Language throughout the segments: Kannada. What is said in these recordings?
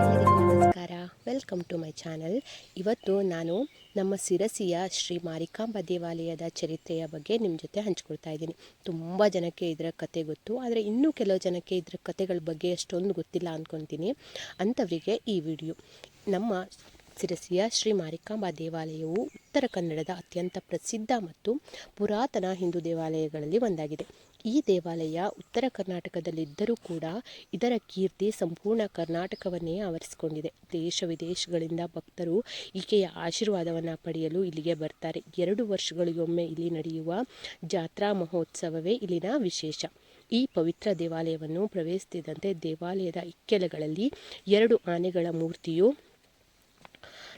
ಎಲ್ಲರಿಗೂ ನಮಸ್ಕಾರ. Welcome to my channel. ಇವತ್ತು ನಾನು ನಮ್ಮ ಸಿರಸಿಯ ಶ್ರೀ ಮಾರಿಕಾಂಬಾ ದೇವಾಲಯದ ಚರಿತ್ರೆಯ ಬಗ್ಗೆ ನಿಮ್ಮ ಜೊತೆ ಹಂಚ್ಕೊಳ್ತಾ ಇದ್ದೀನಿ. ತುಂಬ ಜನಕ್ಕೆ ಇದರ ಕತೆ ಗೊತ್ತು, ಆದರೆ ಇನ್ನೂ ಕೆಲವು ಜನಕ್ಕೆ ಇದರ ಕತೆಗಳ ಬಗ್ಗೆ ಅಷ್ಟೊಂದು ಗೊತ್ತಿಲ್ಲ ಅಂದ್ಕೊತೀನಿ. ಅಂಥವರಿಗೆ ಈ ವಿಡಿಯೋ. ನಮ್ಮ ಸಿರಸಿಯ ಶ್ರೀ ಮಾರಿಕಾಂಬಾ ದೇವಾಲಯವು ಉತ್ತರ ಕನ್ನಡದ ಅತ್ಯಂತ ಪ್ರಸಿದ್ಧ ಮತ್ತು ಪುರಾತನ ಹಿಂದೂ ದೇವಾಲಯಗಳಲ್ಲಿ ಒಂದಾಗಿದೆ. ಈ ದೇವಾಲಯ ಉತ್ತರ ಕರ್ನಾಟಕದಲ್ಲಿದ್ದರೂ ಕೂಡ ಇದರ ಕೀರ್ತಿ ಸಂಪೂರ್ಣ ಕರ್ನಾಟಕವನ್ನೇ ಆವರಿಸಿಕೊಂಡಿದೆ. ದೇಶ ವಿದೇಶಗಳಿಂದ ಭಕ್ತರು ಈಕೆಯ ಆಶೀರ್ವಾದವನ್ನು ಪಡೆಯಲು ಇಲ್ಲಿಗೆ ಬರ್ತಾರೆ. 2 ವರ್ಷಗಳಿಗೊಮ್ಮೆ ಇಲ್ಲಿ ನಡೆಯುವ ಜಾತ್ರಾ ಮಹೋತ್ಸವವೇ ಇಲ್ಲಿನ ವಿಶೇಷ. ಈ ಪವಿತ್ರ ದೇವಾಲಯವನ್ನು ಪ್ರವೇಶಿಸಿದಂತೆ ದೇವಾಲಯದ ಇಕ್ಕೆಲಗಳಲ್ಲಿ 2 ಆನೆಗಳ ಮೂರ್ತಿಯು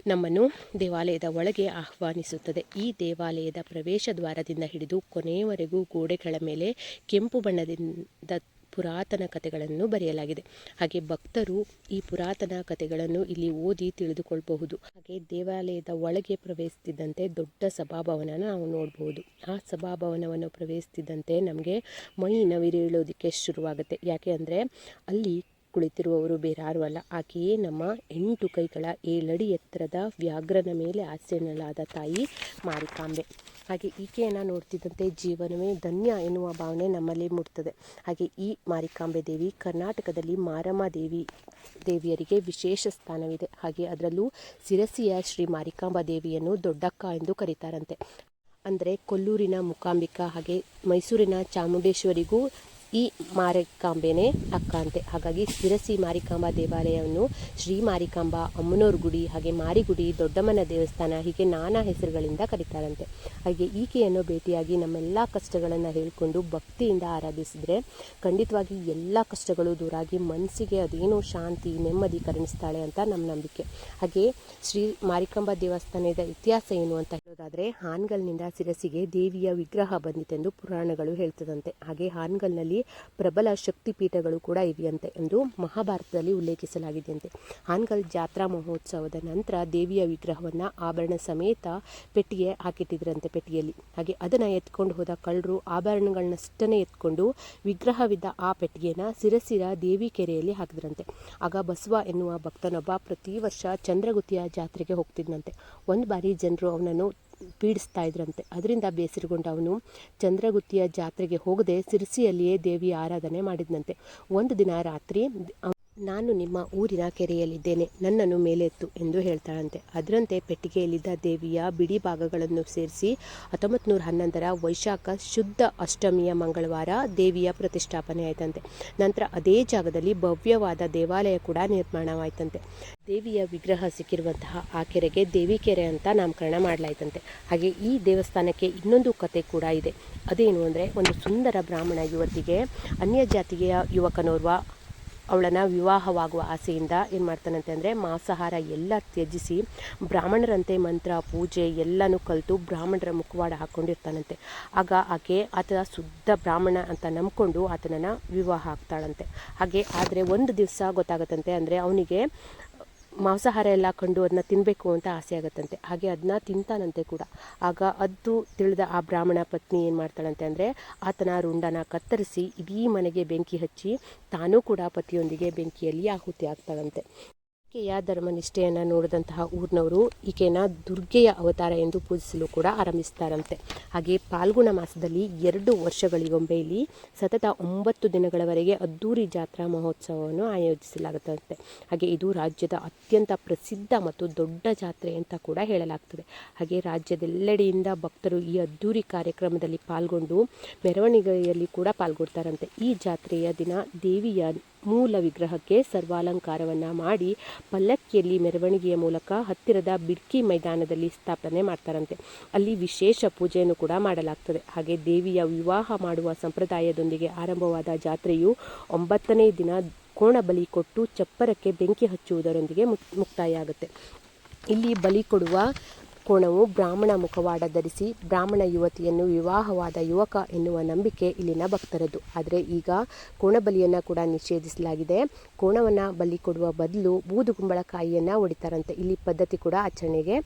ನಮ್ಮನ್ನು ದೇವಾಲಯದ ಒಳಗೆ ಆಹ್ವಾನಿಸುತ್ತದೆ. ಈ ದೇವಾಲಯದ ಪ್ರವೇಶ ದ್ವಾರದಿಂದ ಹಿಡಿದು ಕೊನೆಯವರೆಗೂ ಗೋಡೆಗಳ ಮೇಲೆ ಕೆಂಪು ಬಣ್ಣದಿಂದ ಪುರಾತನ ಕಥೆಗಳನ್ನು ಬರೆಯಲಾಗಿದೆ. ಹಾಗೆ ಭಕ್ತರು ಈ ಪುರಾತನ ಕಥೆಗಳನ್ನು ಇಲ್ಲಿ ಓದಿ ತಿಳಿದುಕೊಳ್ಳಬಹುದು. ಹಾಗೆ ದೇವಾಲಯದ ಒಳಗೆ ಪ್ರವೇಶಿಸಿದಂತೆ ದೊಡ್ಡ ಸಭಾಭವನ ನಾವು ನೋಡಬಹುದು. ಆ ಸಭಾಭವನವನ್ನು ಪ್ರವೇಶಿಸಿದಂತೆ ನಮಗೆ ಮೈ ನವಿರೇಳೋದಕ್ಕೆ ಶುರುವಾಗುತ್ತೆ. ಯಾಕೆ ಅಂದರೆ ಅಲ್ಲಿ ಕುಳಿತಿರುವವರು ಬೇರಾರು ಅಲ್ಲ, ಆಕೆಯೇ ನಮ್ಮ 8 ಕೈಗಳ 7 ಅಡಿ ಎತ್ತರದ ವ್ಯಾಘ್ರನ ಮೇಲೆ ಆಸೀನಳಾದ ತಾಯಿ ಮಾರಿಕಾಂಬೆ. ಹಾಗೆ ಈಕೆಯನ್ನು ನೋಡ್ತಿದ್ದಂತೆ ಜೀವನವೇ ಧನ್ಯ ಎನ್ನುವ ಭಾವನೆ ನಮ್ಮಲ್ಲಿ ಮೂಡ್ತದೆ. ಹಾಗೆ ಈ ಮಾರಿಕಾಂಬೆ ದೇವಿ ಕರ್ನಾಟಕದಲ್ಲಿ ಮಾರಮ್ಮ ದೇವಿಯರಿಗೆ ವಿಶೇಷ ಸ್ಥಾನವಿದೆ. ಹಾಗೆ ಅದರಲ್ಲೂ ಸಿರಸಿಯ ಶ್ರೀ ಮಾರಿಕಾಂಬಾ ದೇವಿಯನ್ನು ದೊಡ್ಡಕ್ಕ ಎಂದು ಕರೀತಾರಂತೆ. ಅಂದರೆ ಕೊಲ್ಲೂರಿನ ಮೂಕಾಂಬಿಕಾ ಹಾಗೆ ಮೈಸೂರಿನ ಚಾಮುಂಡೇಶ್ವರಿಗೂ ಈ ಮಾರಿಕಾಂಬೆನೇ ಅಕ್ಕ ಅಂತೆ. ಹಾಗಾಗಿ ಸಿರಸಿ ಮಾರಿಕಾಂಬಾ ದೇವಾಲಯವನ್ನು ಶ್ರೀ ಮಾರಿಕಾಂಬಾ, ಅಮ್ಮನೋರ್ ಗುಡಿ, ಹಾಗೆ ಮಾರಿಗುಡಿ, ದೊಡ್ಡಮ್ಮನ ದೇವಸ್ಥಾನ ಹೀಗೆ ನಾನಾ ಹೆಸರುಗಳಿಂದ ಕರೀತಾರಂತೆ. ಹಾಗೆ ಈಕೆಯನ್ನು ಭೇಟಿಯಾಗಿ ನಮ್ಮೆಲ್ಲ ಕಷ್ಟಗಳನ್ನು ಹೇಳಿಕೊಂಡು ಭಕ್ತಿಯಿಂದ ಆರಾಧಿಸಿದರೆ ಖಂಡಿತವಾಗಿ ಎಲ್ಲ ಕಷ್ಟಗಳು ದೂರಾಗಿ ಮನಸ್ಸಿಗೆ ಅದೇನೋ ಶಾಂತಿ ನೆಮ್ಮದಿ ಕರುಣಿಸ್ತಾಳೆ ಅಂತ ನಮ್ಮ ನಂಬಿಕೆ. ಹಾಗೆ ಶ್ರೀ ಮಾರಿಕಾಂಬಾ ದೇವಸ್ಥಾನದ ಇತಿಹಾಸ ಏನು ಅಂತ ಹೇಳೋದಾದರೆ, ಹಾನಗಲ್ನಿಂದ ಸಿರಸಿಗೆ ದೇವಿಯ ವಿಗ್ರಹ ಬಂದಿತೆಂದು ಪುರಾಣಗಳು ಹೇಳ್ತದಂತೆ. ಹಾಗೆ ಹಾನಗಲ್ನಲ್ಲಿ ಪ್ರಬಲ ಶಕ್ತಿಪೀಠಗಳು ಕೂಡ ಇವೆಯಂತೆ ಎಂದು ಮಹಾಭಾರತದಲ್ಲಿ ಉಲ್ಲೇಖಿಸಲಾಗಿದೆಯಂತೆ. ಹಾನಗಲ್ ಜಾತ್ರಾ ಮಹೋತ್ಸವದ ನಂತರ ದೇವಿಯ ವಿಗ್ರಹವನ್ನು ಆಭರಣ ಸಮೇತ ಪೆಟ್ಟಿಗೆ ಹಾಕಿಟ್ಟಿದ್ರಂತೆ ಪೆಟ್ಟಿಗೆಯಲ್ಲಿ. ಹಾಗೆ ಅದನ್ನು ಎತ್ಕೊಂಡು ಹೋದ ಕಳ್ಳರು ಆಭರಣಗಳನ್ನಷ್ಟನ್ನೇ ಎತ್ಕೊಂಡು ವಿಗ್ರಹವಿದ್ದ ಆ ಪೆಟ್ಟಿಗೆನ ಸಿರಸಿರ ದೇವಿ ಕೆರೆಯಲ್ಲಿ ಹಾಕಿದ್ರಂತೆ. ಆಗ ಬಸವ ಎನ್ನುವ ಭಕ್ತನೊಬ್ಬ ಪ್ರತಿ ವರ್ಷ ಚಂದ್ರಗುತ್ತಿಯ ಜಾತ್ರೆಗೆ ಹೋಗ್ತಿದ್ದಂತೆ. ಒಂದು ಬಾರಿ ಜನರು ಅವನನ್ನು ಪೀಡಿಸ್ತಾ ಇದ್ರಂತೆ. ಅದರಿಂದ ಬೇಸರಗೊಂಡು ಅವನು ಚಂದ್ರಗುತ್ತಿಯ ಜಾತ್ರೆಗೆ ಹೋಗದೆ ಸಿರಸಿಯಲ್ಲಿಯೇ ದೇವಿಯ ಆರಾಧನೆ ಮಾಡಿದ್ನಂತೆ. ಒಂದು ದಿನ ರಾತ್ರಿ ನಾನು ನಿಮ್ಮ ಊರಿನ ಕೆರೆಯಲ್ಲಿದ್ದೇನೆ, ನನ್ನನ್ನು ಮೇಲೆತ್ತು ಎಂದು ಹೇಳ್ತಾಳಂತೆ. ಅದರಂತೆ ಪೆಟ್ಟಿಗೆಯಲ್ಲಿದ್ದ ದೇವಿಯ ಬಿಡಿ ಭಾಗಗಳನ್ನು ಸೇರಿಸಿ 1911ರ ವೈಶಾಖ ಶುದ್ಧ ಅಷ್ಟಮಿಯ ಮಂಗಳವಾರ ದೇವಿಯ ಪ್ರತಿಷ್ಠಾಪನೆ ಆಯ್ತಂತೆ. ನಂತರ ಅದೇ ಜಾಗದಲ್ಲಿ ಭವ್ಯವಾದ ದೇವಾಲಯ ಕೂಡ ನಿರ್ಮಾಣವಾಯ್ತಂತೆ. ದೇವಿಯ ವಿಗ್ರಹ ಸಿಕ್ಕಿರುವಂತಹ ಆ ಕೆರೆಗೆ ದೇವಿ ಕೆರೆ ಅಂತ ನಾಮಕರಣ ಮಾಡಲಾಯ್ತಂತೆ. ಹಾಗೆ ಈ ದೇವಸ್ಥಾನಕ್ಕೆ ಇನ್ನೊಂದು ಕತೆ ಕೂಡ ಇದೆ. ಅದೇನು ಅಂದರೆ, ಒಂದು ಸುಂದರ ಬ್ರಾಹ್ಮಣ ಯುವತಿಗೆ ಅನ್ಯ ಜಾತಿಯ ಯುವಕನೋರ್ವ ಅವಳನ್ನು ವಿವಾಹವಾಗುವ ಆಸೆಯಿಂದ ಏನು ಮಾಡ್ತಾನಂತೆ ಅಂದರೆ, ಮಾಂಸಾಹಾರ ಎಲ್ಲ ತ್ಯಜಿಸಿ ಬ್ರಾಹ್ಮಣರಂತೆ ಮಂತ್ರ ಪೂಜೆ ಎಲ್ಲನೂ ಕಲಿತು ಬ್ರಾಹ್ಮಣರ ಮುಖವಾಡ ಹಾಕ್ಕೊಂಡಿರ್ತಾನಂತೆ. ಆಗ ಆಕೆ ಆತ ಶುದ್ಧ ಬ್ರಾಹ್ಮಣ ಅಂತ ನಂಬ್ಕೊಂಡು ಆತನನ್ನು ವಿವಾಹ ಆಗ್ತಾಳಂತೆ. ಹಾಗೆ ಆದರೆ ಒಂದು ದಿವಸ ಗೊತ್ತಾಗತ್ತಂತೆ, ಅಂದರೆ ಅವನಿಗೆ ಮಾಂಸಾಹಾರ ಎಲ್ಲ ಕಂಡು ಅದನ್ನ ತಿನ್ನಬೇಕು ಅಂತ ಆಸೆ ಆಗುತ್ತಂತೆ. ಹಾಗೆ ಅದನ್ನ ತಿಂತಾನಂತೆ ಕೂಡ. ಆಗ ಅದು ತಿಳಿದ ಆ ಬ್ರಾಹ್ಮಣ ಪತ್ನಿ ಏನು ಮಾಡ್ತಾಳಂತೆ ಅಂದರೆ, ಆತನ ರುಂಡನ ಕತ್ತರಿಸಿ ಇಡೀ ಮನೆಗೆ ಬೆಂಕಿ ಹಚ್ಚಿ ತಾನೂ ಕೂಡ ಪತಿಯೊಂದಿಗೆ ಬೆಂಕಿಯಲ್ಲಿ ಆಹುತಿ ಆಗ್ತಾಳಂತೆ. ಈಕೆಯ ಧರ್ಮನಿಷ್ಠೆಯನ್ನು ನೋಡಿದಂತಹ ಊರಿನವರು ಈಕೆನ ದುರ್ಗೆಯ ಅವತಾರ ಎಂದು ಪೂಜಿಸಲು ಕೂಡ ಆರಂಭಿಸ್ತಾರಂತೆ. ಹಾಗೆ ಫಾಲ್ಗುಣ ಮಾಸದಲ್ಲಿ 2 ವರ್ಷಗಳಿಗೊಮ್ಮೆ ಇಲ್ಲಿ ಸತತ 9 ದಿನಗಳವರೆಗೆ ಅದ್ದೂರಿ ಜಾತ್ರಾ ಮಹೋತ್ಸವವನ್ನು ಆಯೋಜಿಸಲಾಗುತ್ತಂತೆ. ಹಾಗೆ ಇದು ರಾಜ್ಯದ ಅತ್ಯಂತ ಪ್ರಸಿದ್ಧ ಮತ್ತು ದೊಡ್ಡ ಜಾತ್ರೆ ಅಂತ ಕೂಡ ಹೇಳಲಾಗ್ತದೆ. ಹಾಗೆ ರಾಜ್ಯದೆಲ್ಲೆಡೆಯಿಂದ ಭಕ್ತರು ಈ ಅದ್ದೂರಿ ಕಾರ್ಯಕ್ರಮದಲ್ಲಿ ಪಾಲ್ಗೊಂಡು ಮೆರವಣಿಗೆಯಲ್ಲಿ ಕೂಡ ಪಾಲ್ಗೊಳ್ತಾರಂತೆ. ಈ ಜಾತ್ರೆಯ ದಿನ ದೇವಿಯ ಮೂಲ ವಿಗ್ರಹಕ್ಕೆ ಸರ್ವಾಲಂಕಾರವನ್ನು ಮಾಡಿ ಪಲ್ಲಕ್ಕಿಯಲ್ಲಿ ಮೆರವಣಿಗೆಯ ಮೂಲಕ ಹತ್ತಿರದ ಬಿಡ್ಕಿ ಮೈದಾನದಲ್ಲಿ ಸ್ಥಾಪನೆ ಮಾಡ್ತಾರಂತೆ. ಅಲ್ಲಿ ವಿಶೇಷ ಪೂಜೆಯನ್ನು ಕೂಡ ಮಾಡಲಾಗ್ತದೆ. ಹಾಗೆ ದೇವಿಯ ವಿವಾಹ ಮಾಡುವ ಸಂಪ್ರದಾಯದೊಂದಿಗೆ ಆರಂಭವಾದ ಜಾತ್ರೆಯು 9ನೇ ದಿನ ಕೋಣ ಬಲಿ ಕೊಟ್ಟು ಚಪ್ಪರಕ್ಕೆ ಬೆಂಕಿ ಹಚ್ಚುವುದರೊಂದಿಗೆ ಮುಕ್ತಾಯ ಆಗುತ್ತೆ. ಇಲ್ಲಿ ಬಲಿ ಕೊಡುವ ಕೋಣವು ಬ್ರಾಹ್ಮಣ ಮುಖವಾಡ ಧರಿಸಿ ಬ್ರಾಹ್ಮಣ ಯುವತಿಯನ್ನು ವಿವಾಹವಾದ ಯುವಕ ಎನ್ನುವ ನಂಬಿಕೆ ಇಲ್ಲಿನ ಭಕ್ತರದ್ದು. ಆದರೆ ಈಗ ಕೋಣ ಬಲಿಯನ್ನು ಕೂಡ ನಿಷೇಧಿಸಲಾಗಿದೆ. ಕೋಣವನ್ನು ಬಲಿ ಕೊಡುವ ಬದಲು ಬೂದುಗುಂಬಳಕಾಯಿಯನ್ನು ಹೊಡಿತಾರಂತೆ. ಇಲ್ಲಿ ಪದ್ಧತಿ ಕೂಡ ಆಚರಣೆಗೆ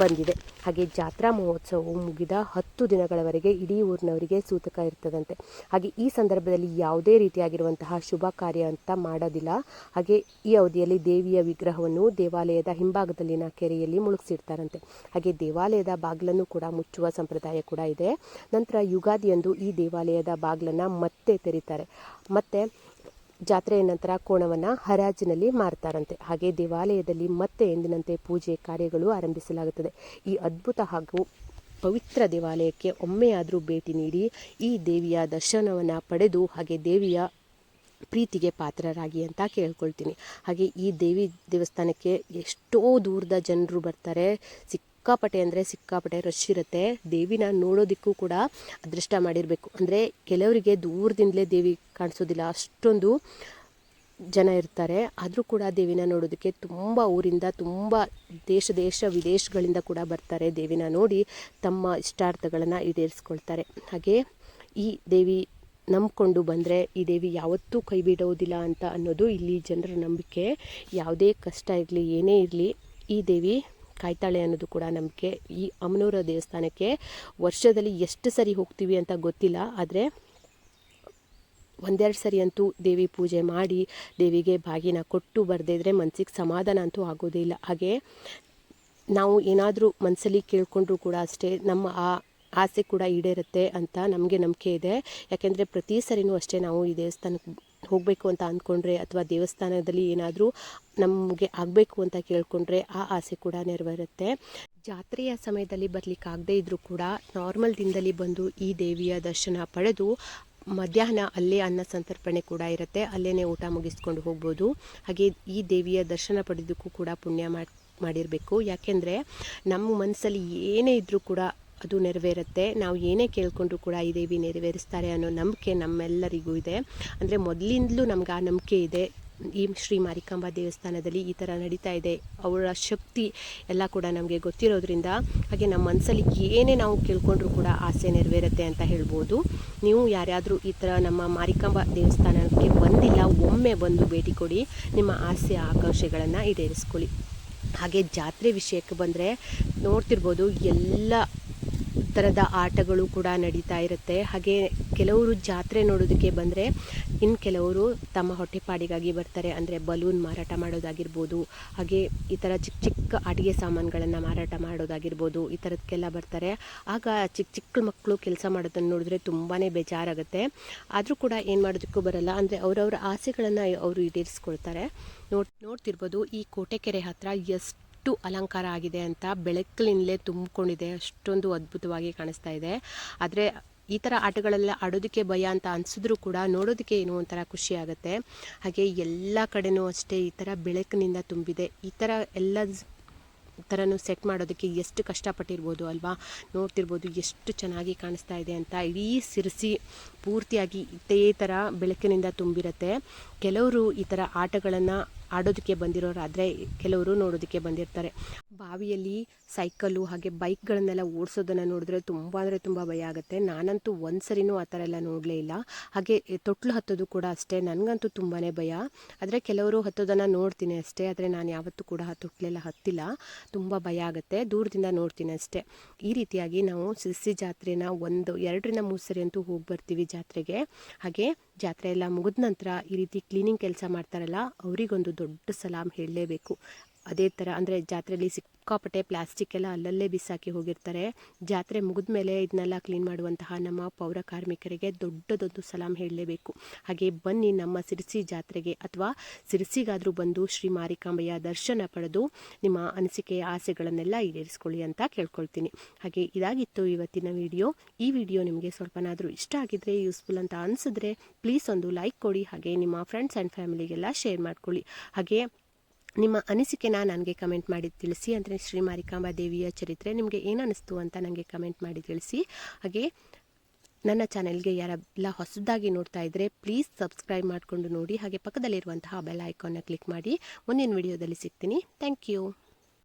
ಬಂದಿದೆ. ಹಾಗೆ ಜಾತ್ರಾ ಮಹೋತ್ಸವವು ಮುಗಿದ 10 ದಿನಗಳವರೆಗೆ ಇಡೀ ಊರಿನವರಿಗೆ ಸೂತಕ ಇರ್ತದಂತೆ. ಹಾಗೆ ಈ ಸಂದರ್ಭದಲ್ಲಿ ಯಾವುದೇ ರೀತಿಯಾಗಿರುವಂತಹ ಶುಭ ಕಾರ್ಯ ಅಂತ ಮಾಡೋದಿಲ್ಲ. ಹಾಗೆ ಈ ಅವಧಿಯಲ್ಲಿ ದೇವಿಯ ವಿಗ್ರಹವನ್ನು ದೇವಾಲಯದ ಹಿಂಭಾಗದಲ್ಲಿನ ಕೆರೆಯಲ್ಲಿ ಮುಳುಗಿಸಿರ್ತಾರಂತೆ. ಹಾಗೆ ದೇವಾಲಯದ ಬಾಗಿಲನ್ನು ಕೂಡ ಮುಚ್ಚುವ ಸಂಪ್ರದಾಯ ಕೂಡ ಇದೆ. ನಂತರ ಯುಗಾದಿಯಂದು ಈ ದೇವಾಲಯದ ಬಾಗಿಲನ್ನು ಮತ್ತೆ ತೆರೀತಾರೆ. ಮತ್ತೆ ಜಾತ್ರೆಯ ನಂತರ ಕೋಣವನ್ನು ಹರಾಜಿನಲ್ಲಿ ಮಾರ್ತಾರಂತೆ. ಹಾಗೆ ದೇವಾಲಯದಲ್ಲಿ ಮತ್ತೆ ಎಂದಿನಂತೆ ಪೂಜೆ ಕಾರ್ಯಗಳು ಆರಂಭಿಸಲಾಗುತ್ತದೆ. ಈ ಅದ್ಭುತ ಹಾಗೂ ಪವಿತ್ರ ದೇವಾಲಯಕ್ಕೆ ಒಮ್ಮೆಯಾದರೂ ಭೇಟಿ ನೀಡಿ ಈ ದೇವಿಯ ದರ್ಶನವನ್ನು ಪಡೆದು ಹಾಗೆ ದೇವಿಯ ಪ್ರೀತಿಗೆ ಪಾತ್ರರಾಗಿ ಅಂತ ಕೇಳ್ಕೊಳ್ತೀನಿ. ಹಾಗೆ ಈ ದೇವಿ ದೇವಸ್ಥಾನಕ್ಕೆ ಎಷ್ಟೋ ದೂರದ ಜನರು ಬರ್ತಾರೆ. ಸಿಕ್ಕಾಪಟ್ಟೆ ಅಂದರೆ ಸಿಕ್ಕಾಪಟ್ಟೆ ರಶ್ ಇರುತ್ತೆ. ದೇವಿನ ನೋಡೋದಕ್ಕೂ ಕೂಡ ಅದೃಷ್ಟ ಮಾಡಿರಬೇಕು. ಅಂದರೆ ಕೆಲವರಿಗೆ ದೂರದಿಂದಲೇ ದೇವಿ ಕಾಣಿಸೋದಿಲ್ಲ, ಅಷ್ಟೊಂದು ಜನ ಇರ್ತಾರೆ. ಆದರೂ ಕೂಡ ದೇವಿನ ನೋಡೋದಕ್ಕೆ ತುಂಬ ಊರಿಂದ ತುಂಬ ದೇಶ ವಿದೇಶಗಳಿಂದ ಕೂಡ ಬರ್ತಾರೆ. ದೇವಿನ ನೋಡಿ ತಮ್ಮ ಇಷ್ಟಾರ್ಥಗಳನ್ನು ಈಡೇರಿಸ್ಕೊಳ್ತಾರೆ. ಹಾಗೆ ಈ ದೇವಿ ನಂಬಿಕೊಂಡು ಬಂದರೆ ಈ ದೇವಿ ಯಾವತ್ತೂ ಕೈ ಬಿಡೋದಿಲ್ಲ ಅಂತ ಅನ್ನೋದು ಇಲ್ಲಿ ಜನರ ನಂಬಿಕೆ. ಯಾವುದೇ ಕಷ್ಟ ಇರಲಿ ಏನೇ ಇರಲಿ ಈ ದೇವಿ ಕಾಯ್ತಾಳೆ ಅನ್ನೋದು ಕೂಡ ನಂಬಿಕೆ. ಈ ಅಮ್ಮನವರ ದೇವಸ್ಥಾನಕ್ಕೆ ವರ್ಷದಲ್ಲಿ ಎಷ್ಟು ಸರಿ ಹೋಗ್ತೀವಿ ಅಂತ ಗೊತ್ತಿಲ್ಲ, ಆದರೆ ಒಂದೆರಡು ಸರಿ ಅಂತೂ ದೇವಿ ಪೂಜೆ ಮಾಡಿ ದೇವಿಗೆ ಬಾಗಿನ ಕೊಟ್ಟು ಬರದೇ ಇದ್ದರೆ ಮನಸ್ಸಿಗೆ ಸಮಾಧಾನ ಅಂತೂ ಆಗೋದೇ ಇಲ್ಲ. ಹಾಗೆ ನಾವು ಏನಾದರೂ ಮನಸ್ಸಲ್ಲಿ ಕೇಳ್ಕೊಂಡ್ರೂ ಕೂಡ ಅಷ್ಟೇ ನಮ್ಮ ಆಸೆ ಕೂಡ ಈಡೇರುತ್ತೆ ಅಂತ ನಮಗೆ ನಂಬಿಕೆ ಇದೆ. ಯಾಕೆಂದರೆ ಪ್ರತಿ ಸರಿನೂ ಅಷ್ಟೇ ನಾವು ಈ ದೇವಸ್ಥಾನಕ್ಕೆ ಹೋಗಬೇಕು ಅಂತ ಅಂದ್ಕೊಂಡ್ರೆ ಅಥವಾ ದೇವಸ್ಥಾನದಲ್ಲಿ ಏನಾದರೂ ನಮಗೆ ಆಗಬೇಕು ಅಂತ ಕೇಳ್ಕೊಂಡ್ರೆ ಆ ಆಸೆ ಕೂಡ ನೆರವೇರುತ್ತೆ. ಜಾತ್ರೆಯ ಸಮಯದಲ್ಲಿ ಬರಲಿಕ್ಕಾಗದೇ ಇದ್ದರೂ ಕೂಡ ನಾರ್ಮಲ್ ದಿನದಲ್ಲಿ ಬಂದು ಈ ದೇವಿಯ ದರ್ಶನ ಪಡೆದು ಮಧ್ಯಾಹ್ನ ಅಲ್ಲೇ ಅನ್ನ ಸಂತರ್ಪಣೆ ಕೂಡ ಇರುತ್ತೆ. ಅಲ್ಲೇ ಊಟ ಮುಗಿಸ್ಕೊಂಡು ಹೋಗ್ಬೋದು. ಹಾಗೆ ಈ ದೇವಿಯ ದರ್ಶನ ಪಡೆದಕ್ಕೂ ಕೂಡ ಪುಣ್ಯ ಮಾಡಿರಬೇಕು. ಯಾಕೆಂದರೆ ನಮ್ಮ ಮನಸ್ಸಲ್ಲಿ ಏನೇ ಇದ್ದರೂ ಕೂಡ ಅದು ನೆರವೇರುತ್ತೆ. ನಾವು ಏನೇ ಕೇಳ್ಕೊಂಡ್ರೂ ಕೂಡ ಈ ದೇವಿ ನೆರವೇರಿಸ್ತಾರೆ ಅನ್ನೋ ನಂಬಿಕೆ ನಮ್ಮೆಲ್ಲರಿಗೂ ಇದೆ. ಅಂದರೆ ಮೊದಲಿಂದಲೂ ನಮ್ಗೆ ಆ ನಂಬಿಕೆ ಇದೆ. ಈ ಶ್ರೀ ಮಾರಿಕಾಂಬಾ ದೇವಸ್ಥಾನದಲ್ಲಿ ಈ ಥರ ನಡೀತಾ ಇದೆ, ಅವಳ ಶಕ್ತಿ ಎಲ್ಲ ಕೂಡ ನಮಗೆ ಗೊತ್ತಿರೋದ್ರಿಂದ ಹಾಗೆ ನಮ್ಮ ಮನಸ್ಸಲ್ಲಿ ಏನೇ ನಾವು ಕೇಳ್ಕೊಂಡ್ರೂ ಕೂಡ ಆಸೆ ನೆರವೇರುತ್ತೆ ಅಂತ ಹೇಳ್ಬೋದು. ನೀವು ಯಾರ್ಯಾದರೂ ಈ ಥರ ನಮ್ಮ ಮಾರಿಕಾಂಬಾ ದೇವಸ್ಥಾನಕ್ಕೆ ಬಂದಿಲ್ಲ, ಒಮ್ಮೆ ಬಂದು ಭೇಟಿ ಕೊಡಿ, ನಿಮ್ಮ ಆಸೆ ಆಕಾಂಕ್ಷೆಗಳನ್ನು ಈಡೇರಿಸ್ಕೊಳ್ಳಿ. ಹಾಗೆ ಜಾತ್ರೆ ವಿಷಯಕ್ಕೆ ಬಂದರೆ ನೋಡ್ತಿರ್ಬೋದು ಎಲ್ಲ ಥರದ ಆಟಗಳು ಕೂಡ ನಡೀತಾ ಇರುತ್ತೆ. ಹಾಗೆ ಕೆಲವರು ಜಾತ್ರೆ ನೋಡೋದಕ್ಕೆ ಬಂದರೆ ಇನ್ನು ಕೆಲವರು ತಮ್ಮ ಹೊಟ್ಟೆಪಾಡಿಗಾಗಿ ಬರ್ತಾರೆ. ಅಂದರೆ ಬಲೂನ್ ಮಾರಾಟ ಮಾಡೋದಾಗಿರ್ಬೋದು, ಹಾಗೆ ಈ ಥರ ಚಿಕ್ಕ ಚಿಕ್ಕ ಅಡುಗೆ ಸಾಮಾನುಗಳನ್ನು ಮಾರಾಟ ಮಾಡೋದಾಗಿರ್ಬೋದು, ಈ ಥರದಕ್ಕೆಲ್ಲ ಬರ್ತಾರೆ. ಆಗ ಚಿಕ್ಕ ಮಕ್ಕಳು ಕೆಲಸ ಮಾಡೋದನ್ನು ನೋಡಿದ್ರೆ ತುಂಬಾ ಬೇಜಾರಾಗುತ್ತೆ. ಆದರೂ ಕೂಡ ಏನು ಮಾಡೋದಕ್ಕೂ ಬರಲ್ಲ. ಅಂದರೆ ಅವರವರ ಆಸೆಗಳನ್ನು ಅವರು ಈಡೇರಿಸ್ಕೊಳ್ತಾರೆ. ನೋಡ್ತಿರ್ಬೋದು ಈ ಕೋಟೆಕೆರೆ ಹತ್ರ ಎಷ್ಟು ಅಲಂಕಾರ ಆಗಿದೆ ಅಂತ. ಬೆಳಕಿನಿಂದಲೇ ತುಂಬಿಕೊಂಡಿದೆ, ಅಷ್ಟೊಂದು ಅದ್ಭುತವಾಗಿ ಕಾಣಿಸ್ತಾ ಇದೆ. ಆದರೆ ಈ ಥರ ಆಟಗಳೆಲ್ಲ ಆಡೋದಕ್ಕೆ ಭಯ ಅಂತ ಅನಿಸಿದ್ರೂ ಕೂಡ ನೋಡೋದಕ್ಕೆ ಏನೋ ಒಂಥರ ಖುಷಿ ಆಗುತ್ತೆ. ಹಾಗೆ ಎಲ್ಲ ಕಡೆನೂ ಅಷ್ಟೇ ಈ ಥರ ಬೆಳಕಿನಿಂದ ತುಂಬಿದೆ. ಈ ಥರ ಎಲ್ಲ ಥರನೂ ಸೆಟ್ ಮಾಡೋದಕ್ಕೆ ಎಷ್ಟು ಕಷ್ಟಪಟ್ಟಿರ್ಬೋದು ಅಲ್ವಾ. ನೋಡ್ತಿರ್ಬೋದು ಎಷ್ಟು ಚೆನ್ನಾಗಿ ಕಾಣಿಸ್ತಾ ಇದೆ ಅಂತ. ಇಡೀ ಸಿರಸಿ ಪೂರ್ತಿಯಾಗಿ ಇದೇ ಥರ ಬೆಳಕಿನಿಂದ ತುಂಬಿರುತ್ತೆ. ಕೆಲವರು ಈ ಥರ ಆಟಗಳನ್ನು ಆಡೋದಕ್ಕೆ ಬಂದಿರೋರಾದರೆ ಕೆಲವರು ನೋಡೋದಕ್ಕೆ ಬಂದಿರ್ತಾರೆ. ಬಾವಿಯಲ್ಲಿ ಸೈಕಲ್ಲು ಹಾಗೆ ಬೈಕ್ಗಳನ್ನೆಲ್ಲ ಓಡಿಸೋದನ್ನು ನೋಡಿದ್ರೆ ತುಂಬ ಅಂದರೆ ತುಂಬ ಭಯ ಆಗುತ್ತೆ. ನಾನಂತೂ ಒಂದು ಸರಿನೂ ಆ ಥರ ಎಲ್ಲ ನೋಡಲೇ ಇಲ್ಲ. ಹಾಗೆ ತೊಟ್ಲು ಹತ್ತೋದು ಕೂಡ ಅಷ್ಟೇ, ನನಗಂತೂ ತುಂಬಾ ಭಯ. ಆದರೆ ಕೆಲವರು ಹತ್ತೋದನ್ನು ನೋಡ್ತೀನಿ ಅಷ್ಟೇ, ಆದರೆ ನಾನು ಯಾವತ್ತೂ ಕೂಡ ತೊಟ್ಲೆಲ್ಲ ಹತ್ತಿಲ್ಲ. ತುಂಬ ಭಯ ಆಗುತ್ತೆ, ದೂರದಿಂದ ನೋಡ್ತೀನಿ ಅಷ್ಟೇ. ಈ ರೀತಿಯಾಗಿ ನಾವು ಸಿರ್ಸಿ ಜಾತ್ರೆನ 2-3 ಸರಿ ಅಂತೂ ಹೋಗಿ ಬರ್ತೀವಿ ಜಾತ್ರೆಗೆ. ಹಾಗೆ ಜಾತ್ರೆ ಎಲ್ಲ ಮುಗಿದ ನಂತರ ಈ ರೀತಿ ಕ್ಲೀನಿಂಗ್ ಕೆಲಸ ಮಾಡ್ತಾರಲ್ಲ, ಅವರಿಗೊಂದು ದೊಡ್ಡ ಸಲಾಮ್ ಹೇಳಲೇಬೇಕು. ಅದೇ ಥರ ಅಂದರೆ ಜಾತ್ರೆಯಲ್ಲಿ ಸಿಕ್ಕಾಪಟ್ಟೆ ಪ್ಲಾಸ್ಟಿಕ್ ಎಲ್ಲ ಅಲ್ಲಲ್ಲೇ ಬಿಸಾಕಿ ಹೋಗಿರ್ತಾರೆ. ಜಾತ್ರೆ ಮುಗಿದ ಮೇಲೆ ಇದನ್ನೆಲ್ಲ ಕ್ಲೀನ್ ಮಾಡುವಂತಹ ನಮ್ಮ ಪೌರ ಕಾರ್ಮಿಕರಿಗೆ ದೊಡ್ಡದೊಂದು ಸಲಾಮ್ ಹೇಳಲೇಬೇಕು. ಹಾಗೆ ಬನ್ನಿ ನಮ್ಮ ಸಿರ್ಸಿ ಜಾತ್ರೆಗೆ ಅಥವಾ ಸಿರ್ಸಿಗಾದರೂ ಬಂದು ಶ್ರೀ ಮಾರಿಕಾಂಬೆಯ ದರ್ಶನ ಪಡೆದು ನಿಮ್ಮ ಅನಿಸಿಕೆಯ ಆಸೆಗಳನ್ನೆಲ್ಲ ಈಡೇರಿಸ್ಕೊಳ್ಳಿ ಅಂತ ಕೇಳ್ಕೊಳ್ತೀನಿ. ಹಾಗೆ ಇದಾಗಿತ್ತು ಇವತ್ತಿನ ವಿಡಿಯೋ. ಈ ವಿಡಿಯೋ ನಿಮಗೆ ಸ್ವಲ್ಪನಾದರೂ ಇಷ್ಟ ಆಗಿದ್ರೆ, ಯೂಸ್ಫುಲ್ ಅಂತ ಅನಿಸಿದ್ರೆ ಪ್ಲೀಸ್ ಒಂದು ಲೈಕ್ ಕೊಡಿ. ಹಾಗೆ ನಿಮ್ಮ ಫ್ರೆಂಡ್ಸ್ ಆ್ಯಂಡ್ ಫ್ಯಾಮಿಲಿಗೆಲ್ಲ ಶೇರ್ ಮಾಡ್ಕೊಳ್ಳಿ. ಹಾಗೆ ನಿಮ್ಮ ಅನಿಸಿಕೆನ ನನಗೆ ಕಮೆಂಟ್ ಮಾಡಿ ತಿಳಿಸಿ. ಅಂದರೆ ಶ್ರೀ ಮಾರಿಕಾಂಬಾ ದೇವಿಯ ಚರಿತ್ರೆ ನಿಮಗೆ ಏನು ಅನ್ನಿಸ್ತು ಅಂತ ನನಗೆ ಕಮೆಂಟ್ ಮಾಡಿ ತಿಳಿಸಿ. ಹಾಗೆ ನನ್ನ ಚಾನೆಲ್ಗೆ ಯಾರೆಲ್ಲ ಹೊಸದಾಗಿ ನೋಡ್ತಾ ಇದ್ದರೆ ಪ್ಲೀಸ್ ಸಬ್ಸ್ಕ್ರೈಬ್ ಮಾಡಿಕೊಂಡು ನೋಡಿ. ಹಾಗೆ ಪಕ್ಕದಲ್ಲಿರುವಂತಹ ಬೆಲ್ ಐಕಾನ್ನ ಕ್ಲಿಕ್ ಮಾಡಿ. ಮುಂದಿನ ವಿಡಿಯೋದಲ್ಲಿ ಸಿಗ್ತೀನಿ. Thank you.